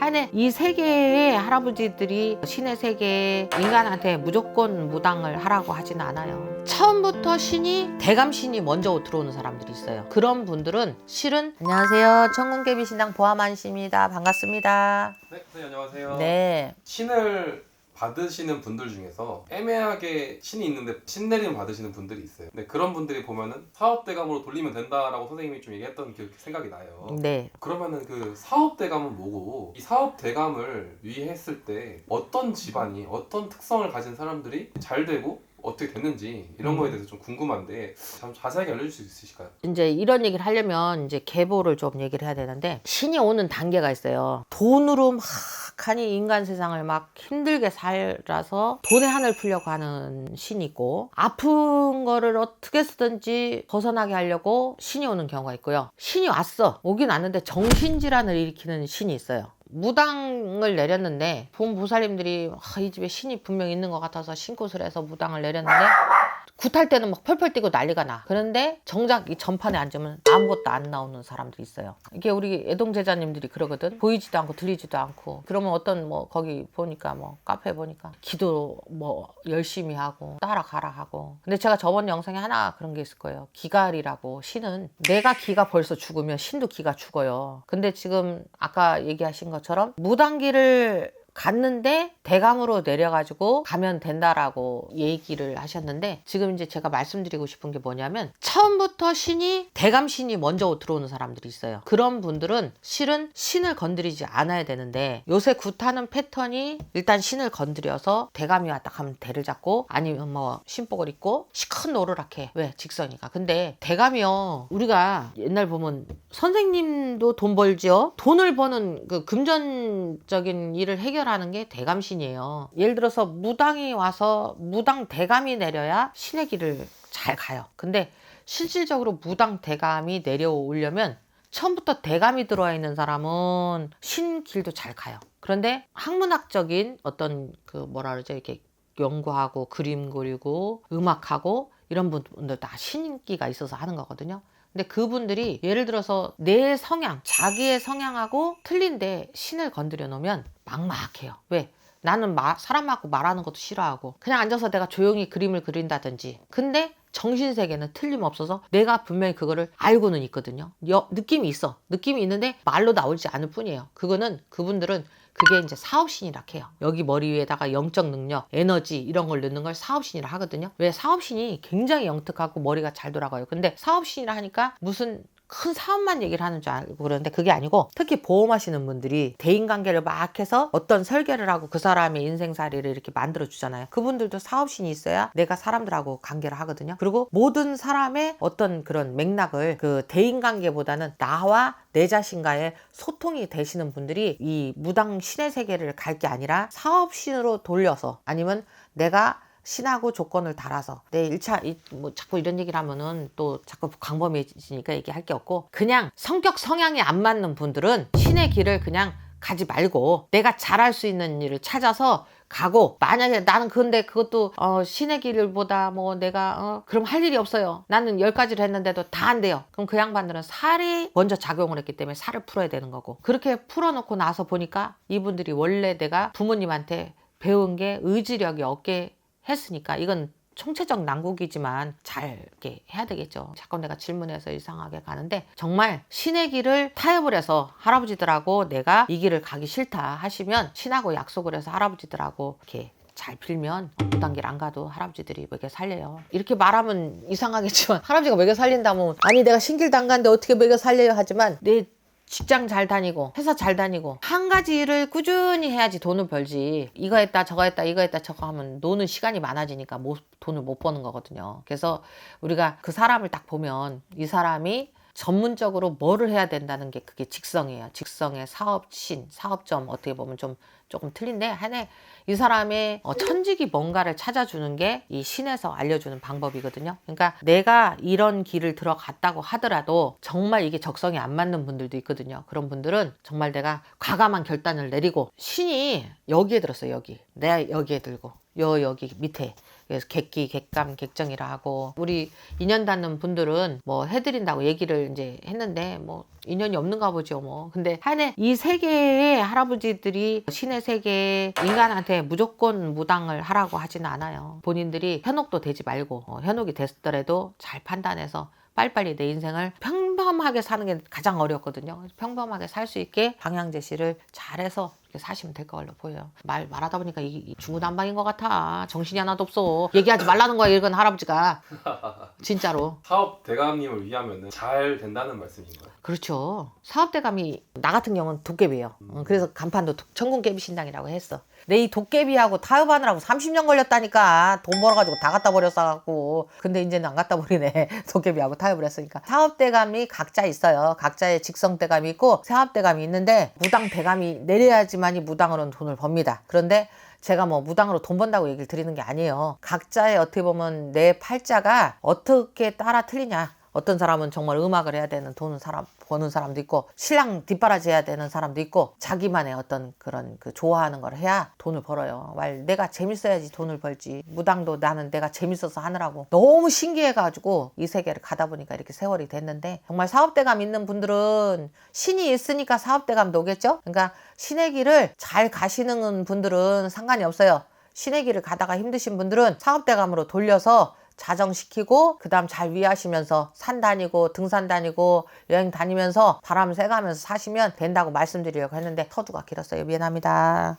하여튼 이 세계의 할아버지들이 신의 세계에 인간한테 무조건 무당을 하라고 하진 않아요. 처음부터 신이 대감신이 먼저 들어오는 사람들이 있어요. 그런 분들은 실은 안녕하세요, 천궁개비신당 보아만씨입니다. 반갑습니다. 네, 선생님 안녕하세요. 네. 신을 받으시는 분들 중에서 애매하게 신이 있는데 신 내림 받으시는 분들이 있어요. 근데 그런 분들이 보면은 사업대감으로 돌리면 된다라고 선생님이 좀 얘기했던 그 생각이 나요. 네. 그러면은 그 사업대감은 뭐고, 이 사업대감을 위했을 때 어떤 집안이 어떤 특성을 가진 사람들이 잘 되고 어떻게 됐는지 이런 거에 대해서 좀 궁금한데 참 자세하게 알려줄 수 있으실까요? 이제 이런 얘기를 하려면 이제 계보를 좀 얘기를 해야 되는데, 신이 오는 단계가 있어요. 돈으로 막 하니 인간 세상을 막 힘들게 살아서 돈의 한을 풀려고 하는 신이 있고, 아픈 거를 어떻게 쓰든지 벗어나게 하려고 신이 오는 경우가 있고요. 신이 오긴 왔는데 정신질환을 일으키는 신이 있어요. 무당을 내렸는데 본 보살님들이 이 집에 신이 분명 있는 것 같아서 신굿을 해서 무당을 내렸는데 굿할 때는 막 펄펄 뛰고 난리가 나. 그런데 정작 이 전판에 앉으면 아무것도 안 나오는 사람들이 있어요. 이게 우리 애동 제자님들이 그러거든. 보이지도 않고 들리지도 않고. 그러면 어떤 거기 보니까 카페 보니까 기도 열심히 하고 따라가라 하고. 근데 제가 저번 영상에 하나 그런 게 있을 거예요. 기갈이라고. 신은 내가 기가 벌써 죽으면 신도 기가 죽어요. 근데 지금 아까 얘기하신 것처럼 무당기를 갔는데 대감으로 내려가지고 가면 된다라고 얘기를 하셨는데, 지금 이제 제가 말씀드리고 싶은 게 뭐냐면, 처음부터 신이 대감신이 먼저 들어오는 사람들이 있어요. 그런 분들은 실은 신을 건드리지 않아야 되는데, 요새 굿하는 패턴이 일단 신을 건드려서 대감이 왔다 하면 대를 잡고, 아니면 신복을 입고 시큰 노르락해. 왜? 직선이가. 근데 대감이요, 우리가 옛날 보면 선생님도 돈 벌지요. 돈을 버는 그 금전적인 일을 해결하는 게 대감신이에요. 예를 들어서 무당이 와서 무당 대감이 내려야 신의 길을 잘 가요. 근데 실질적으로 무당 대감이 내려오려면 처음부터 대감이 들어와 있는 사람은 신 길도 잘 가요. 그런데 학문학적인 어떤 이렇게 연구하고 그림 그리고 음악하고 이런 분들 다 신기가 있어서 하는 거거든요. 근데 그분들이 예를 들어서 내 성향, 자기의 성향하고 틀린데 신을 건드려 놓으면 막막해요. 왜? 나는 사람하고 말하는 것도 싫어하고 그냥 앉아서 내가 조용히 그림을 그린다든지. 근데 정신세계는 틀림없어서 내가 분명히 그거를 알고는 있거든요. 느낌이 있어. 느낌이 있는데 말로 나오지 않을 뿐이에요. 그분들은 그게 이제 사업신이라 해요. 여기 머리 위에다가 영적 능력, 에너지 이런 걸 넣는 걸 사업신이라 하거든요. 왜? 사업신이 굉장히 영특하고 머리가 잘 돌아가요. 근데 사업신이라 하니까 무슨 큰 사업만 얘기를 하는 줄 알고 그러는데 그게 아니고, 특히 보험하시는 분들이 대인관계를 막 해서 어떤 설계를 하고 그 사람의 인생살이를 이렇게 만들어 주잖아요. 그분들도 사업신이 있어야 내가 사람들하고 관계를 하거든요. 그리고 모든 사람의 어떤 그런 맥락을 그 대인관계보다는 나와 내 자신과의 소통이 되시는 분들이 이 무당 신의 세계를 갈 게 아니라 사업신으로 돌려서, 아니면 내가 신하고 조건을 달아서 내 1차 자꾸 이런 얘기를 하면은 또 자꾸 광범위해지니까 얘기할 게 없고, 그냥 성향이 안 맞는 분들은 신의 길을 그냥 가지 말고 내가 잘할 수 있는 일을 찾아서 가고, 만약에 나는 근데 그것도 신의 길보다 내가 그럼 할 일이 없어요. 나는 10가지를 했는데도 다 안 돼요. 그럼 그 양반들은 살이 먼저 작용을 했기 때문에 살을 풀어야 되는 거고, 그렇게 풀어놓고 나서 보니까 이분들이 원래 내가 부모님한테 배운 게 의지력이 없게 했으니까 이건 총체적 난국이지만 잘 이렇게 해야 되겠죠. 자꾸 내가 질문해서 이상하게 가는데, 정말 신의 길을 타협을 해서 할아버지들하고 내가 이 길을 가기 싫다 하시면 신하고 약속을 해서 할아버지들하고 이렇게 잘 빌면 무당길 안 가도 할아버지들이 먹여 살려요. 이렇게 말하면 이상하겠지만 할아버지가 먹여 살린다면, 아니 내가 신길도 안 가는데 어떻게 먹여 살려요 하지만, 내 직장 잘 다니고 회사 잘 다니고 한 가지 일을 꾸준히 해야지 돈을 벌지, 이거 했다 저거 했다 이거 했다 저거 하면 노는 시간이 많아지니까 돈을 못 버는 거거든요. 그래서 우리가 그 사람을 딱 보면 이 사람이 전문적으로 뭐를 해야 된다는 게 그게 직성이에요. 직성의 사업신, 사업점, 어떻게 보면 조금 틀린데, 하여튼 이 사람의 천직이 뭔가를 찾아주는 게 이 신에서 알려주는 방법이거든요. 그러니까 내가 이런 길을 들어갔다고 하더라도 정말 이게 적성이 안 맞는 분들도 있거든요. 그런 분들은 정말 내가 과감한 결단을 내리고, 신이 여기에 들었어요. 내가 여기에 들고 여기 밑에. 그래서 객기, 객감, 객정이라 하고 우리 인연 닿는 분들은 뭐 해드린다고 얘기를 이제 했는데 뭐 인연이 없는가 보죠 뭐. 근데 하여간 이 세계의 할아버지들이 신의 세계에 인간한테 무조건 무당을 하라고 하지는 않아요. 본인들이 현혹도 되지 말고 현혹이 됐더라도 잘 판단해서 빨리빨리 내 인생을 평범하게 사는 게 가장 어렵거든요. 평범하게 살 수 있게 방향 제시를 잘해서 이렇게 사시면 될 걸로 보여요. 말하다 보니까 이 중구난방인 것 같아. 정신이 하나도 없어. 얘기하지 말라는 거야 이건 할아버지가. 진짜로. 사업 대감님을 위하면 잘 된다는 말씀인가요? 그렇죠. 사업대감이 나 같은 경우는 도깨비예요. 그래서 간판도 천궁깨비 신당이라고 했어. 내 이 도깨비하고 타협하느라고 30년 걸렸다니까. 돈 벌어가지고 다 갖다 버렸어갖고. 근데 이제는 안 갖다 버리네. 도깨비하고 타협을 했으니까. 사업대감이 각자 있어요. 각자의 직성대감이 있고 사업대감이 있는데 무당대감이 내려야지만이 무당으로는 돈을 법니다. 그런데 제가 뭐 무당으로 돈 번다고 얘기를 드리는 게 아니에요. 각자의 어떻게 보면 내 팔자가 어떻게 따라 틀리냐. 어떤 사람은 정말 음악을 해야 되는 버는 사람도 있고 신랑 뒷바라지 해야 되는 사람도 있고 자기만의 어떤 그런 좋아하는 걸 해야 돈을 벌어요. 내가 재밌어야지 돈을 벌지. 무당도 나는 내가 재밌어서 하느라고 너무 신기해가지고 이 세계를 가다 보니까 이렇게 세월이 됐는데 정말 사업대감 있는 분들은 신이 있으니까 사업대감도 오겠죠. 그러니까 신의 길을 잘 가시는 분들은 상관이 없어요. 신의 길을 가다가 힘드신 분들은 사업대감으로 돌려서 자정시키고 그 다음 잘 위하시면서 산 다니고 등산 다니고 여행 다니면서 바람 쐬가면서 사시면 된다고 말씀드리려고 했는데 터두가 길었어요. 미안합니다.